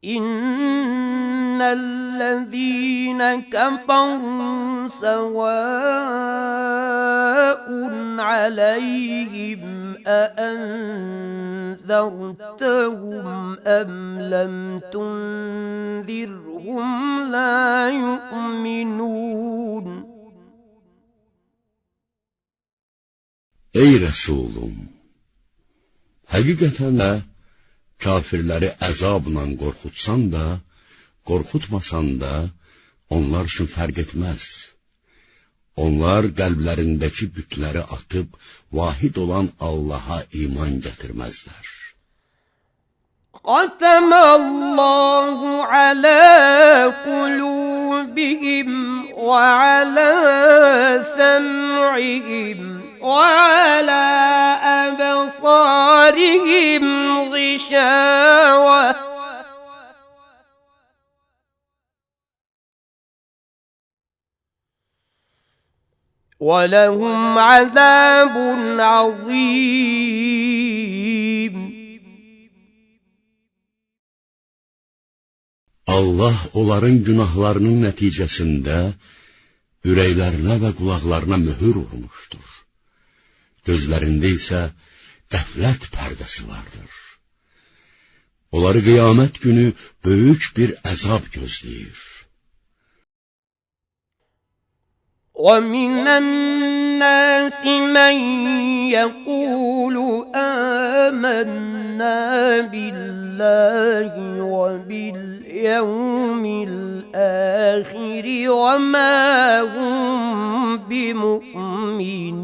إن الذين كفروا سواء عليهم أأنذرتهم أم لم تنذرهم لا يؤمنون. Ey Resulüm! Həqiqətən də kafirləri əzabla qorxutsan da, qorxutmasan da, onlar üçün fərq etməz. Onlar qəlblərindəki bütləri atıb, vahid olan Allaha iman gətirməzlər. ختم الله على قلوبهم وعلى سمعهم وعلى أبصارهم غشاوة ولهم عذاب عظيم. Allah onların günahlarının nəticəsində ürəklərinə və qulaqlarına möhür vurmuşdur. Gözlərində isə qəflət pərdəsi vardır. Onları qiyamət günü böyük bir əzab gözləyir. وَمِنَ النَّاسِ مَن يَقُولُ آمَنَّا بِاللَّهِ وَبِالْيَوْمِ الْآخِرِ وَمَا هُمْ بِمُؤْمِنِينَ.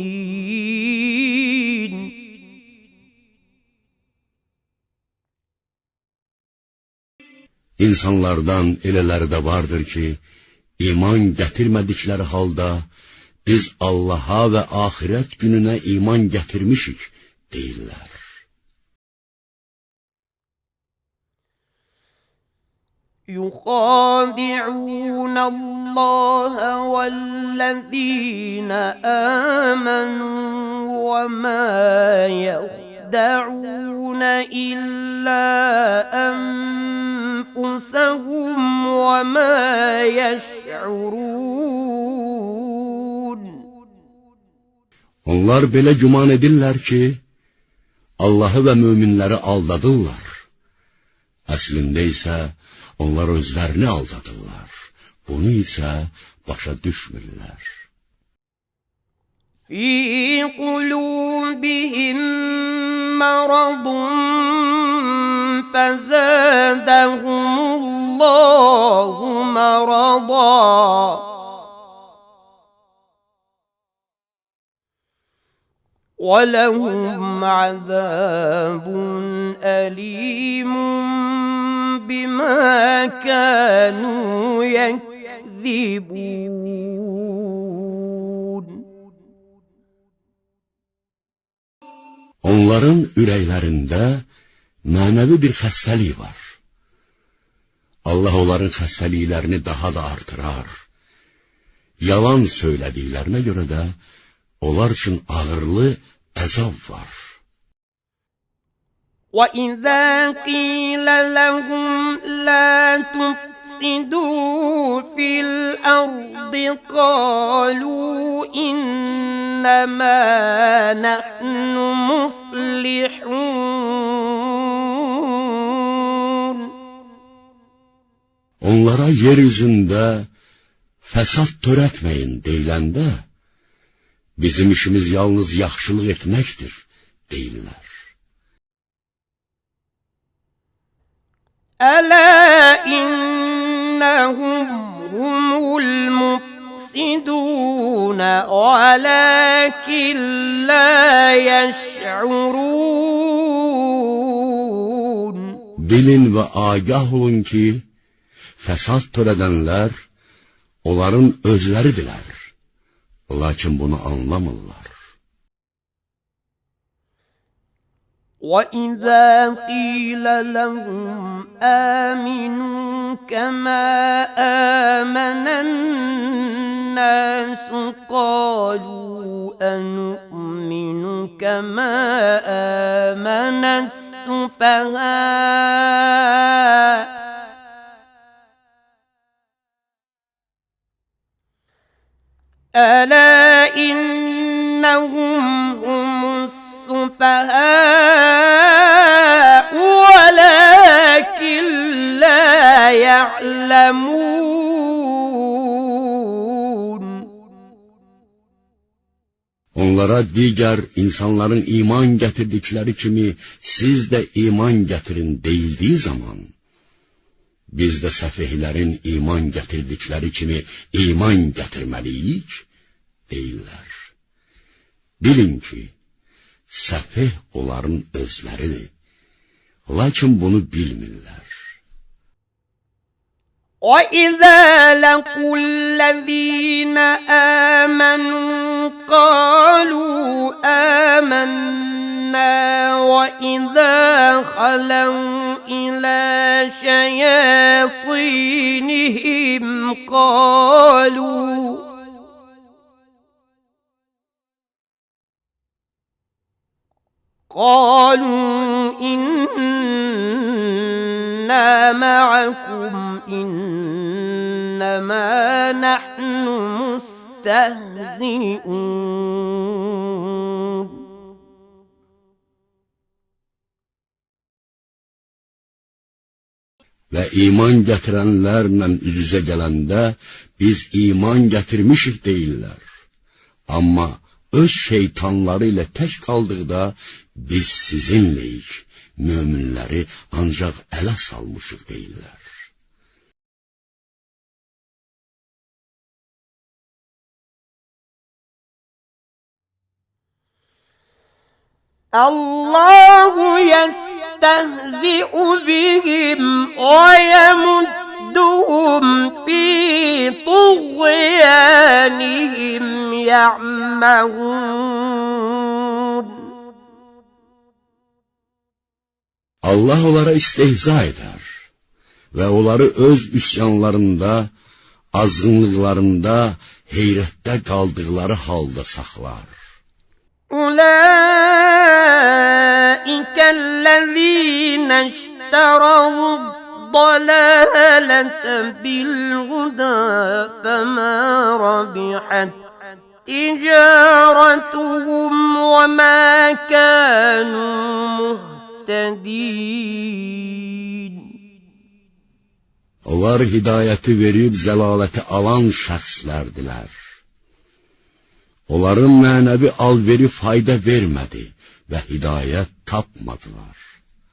İnsanlardan elələri də vardır ki, iman gətirmədikləri halda, biz Allaha və axirət gününə iman gətirmişik, deyirlər. يخادعون الله والذين آمنوا وما يخدعون إلا أنفسهم وما يشعرون. Onlar belə güman edirlər ki, Allahı və möminləri aldadırlar. Əslində isə onlar özlərini aldadırlar. Bunu isə başa düşmürlər. في قلوبهم مرض فزادهم الله مرضا ولهم عذاب أليم بما كانوا يكذبون. Onların ürəklərində mənəvi bir xəstəlik var. Allah onların xəstəliklərini daha da artırar. Yalan söylədiklərinə görə də onlar üçün ağırlı əzab var. وَإِذَا قِيلَ لَهُمْ لَا تُفْسِدُوا فِي الْأَرْضِ قَالُوا إِنَّمَا نَحْنُ مُصْلِحُونَ. Onlara yeryüzündə fəsad törətməyin deyiləndə, bizim işimiz yalnız yaxşılıq etməkdir, deyirlər. أَلَا إِنَّهُمْ هُمُ الْمُفْسِدُونَ وَلَكِنْ لَا يَشْعُرُونَ. Bilin və agah olun ki, fəsad törədənlər onların özləridirlər. Lakin bunu anlamırlar. وَإِذَا قِيلَ لَهُمْ آمِنُوا كَمَا آمَنَ النَّاسُ قَالُوا أَنُؤْمِنُ كَمَا آمَنَ السُّفَهَاءُ ألا إنهم هم السفهاء ولكن لا يعلمون. Onlara digər insanların iman gətirdikləri kimi siz də iman gətirin deyildiyi zaman, biz də səfihlərin iman gətirdikləri kimi iman gətirməliyik deyirlər. Bilin ki, səfih onların özləridir, lakin bunu bilmirlər. وَإِذَا لَقُوا الَّذِينَ آمَنُوا قَالُوا آمَنَّا وَإِذَا خَلَوْا إِلَى شَيَاطِينِهِمْ قالوا إنا معكم إنما نحن مستهزئون. Və iman gətirənlərlə üz-üzə gələndə biz iman gətirmişik deyirlər. Amma öz şeytanları ilə tək qaldıqda biz sizinləyik, möminləri ancaq ələ salmışıq deyirlər. Allahu yestehzi'u bihim ve yemudduhum fi tuğyanihim ya'mahun. Allah onlara istehza eder ve onları öz üsyanlarında, azgınlıklarında, heyrette kaldıkları halde saklar. أولئك الذين اشتروا الضلالة بالهدى فما ربحت تجارتهم وما كانوا مهتدين. Onlar hidayəti verib zəlaləti alan şəxslərdilər. Onların mənəvi alveri fayda vermədi və hidayət tapmadılar.